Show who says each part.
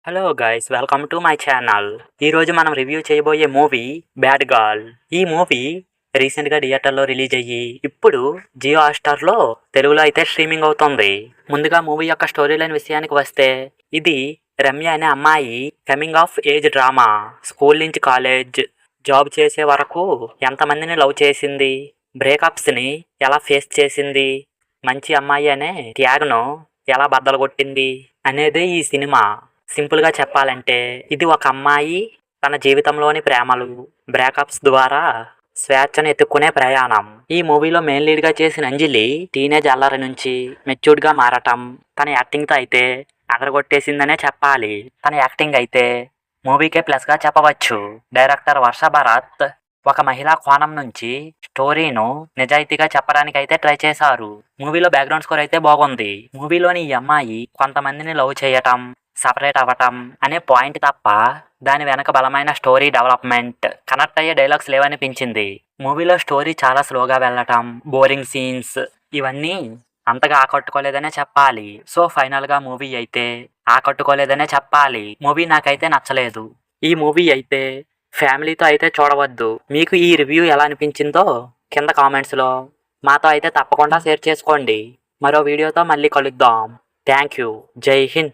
Speaker 1: Hello guys, welcome to my channel. ఈరోజు మనం review చేయబోయే మూవీ బ్యాడ్ గర్ల్. ఈ మూవీ రీసెంట్గా థియేటర్లో రిలీజ్ అయ్యి ఇప్పుడు జియో హాట్‌స్టార్లో తెలుగులో అయితే స్ట్రీమింగ్ అవుతుంది. ముందుగా మూవీ యొక్క స్టోరీ లైన్ విషయానికి వస్తే, ఇది రమ్య అనే అమ్మాయి coming of age drama. School నుంచి కాలేజ్, జాబ్ చేసే వరకు ఎంతమందిని లవ్ చేసింది, బ్రేకప్స్ని ఎలా ఫేస్ చేసింది, మంచి అమ్మాయి అనే ట్యాగ్ను ఎలా బద్దలు కొట్టింది అనేదే ఈ సినిమా. సింపుల్గా చెప్పాలంటే ఇది ఒక అమ్మాయి తన జీవితంలోని ప్రేమలు, బ్రేకప్స్ ద్వారా స్వేచ్ఛను ఎత్తుక్కునే ప్రయాణం. ఈ మూవీలో మెయిన్ లీడ్గా చేసిన అంజలి టీనేజ్ అల్లరి నుంచి మెచ్యూర్డ్గా మారటం తన యాక్టింగ్తో అయితే అదరగొట్టేసిందనే చెప్పాలి. తన యాక్టింగ్ అయితే మూవీకే ప్లస్గా చెప్పవచ్చు. డైరెక్టర్ వర్ష భరత్ ఒక మహిళా కోణం నుంచి స్టోరీను నిజాయితీగా చెప్పడానికి అయితే ట్రై చేశారు. మూవీలో బ్యాక్గ్రౌండ్ స్కోర్ అయితే బాగుంది. మూవీలోని ఈ అమ్మాయి కొంతమందిని లవ్ చేయటం, సపరేట్ అవ్వటం అనే పాయింట్ తప్ప దాని వెనక బలమైన స్టోరీ డెవలప్మెంట్, కనెక్ట్ అయ్యే డైలాగ్స్ లేవనిపించింది. మూవీలో స్టోరీ చాలా స్లోగా వెళ్ళటం, బోరింగ్ సీన్స్ ఇవన్నీ అంతగా ఆకట్టుకోలేదనే చెప్పాలి. సో ఫైనల్గా మూవీ అయితే ఆకట్టుకోలేదనే చెప్పాలి. మూవీ నాకైతే నచ్చలేదు. ఈ మూవీ అయితే ఫ్యామిలీతో అయితే చూడవద్దు. మీకు ఈ రివ్యూ ఎలా అనిపించిందో కింద కామెంట్స్లో మాతో అయితే తప్పకుండా షేర్ చేసుకోండి. మరో వీడియోతో మళ్ళీ కలుద్దాం. Thank you. జై హింద్.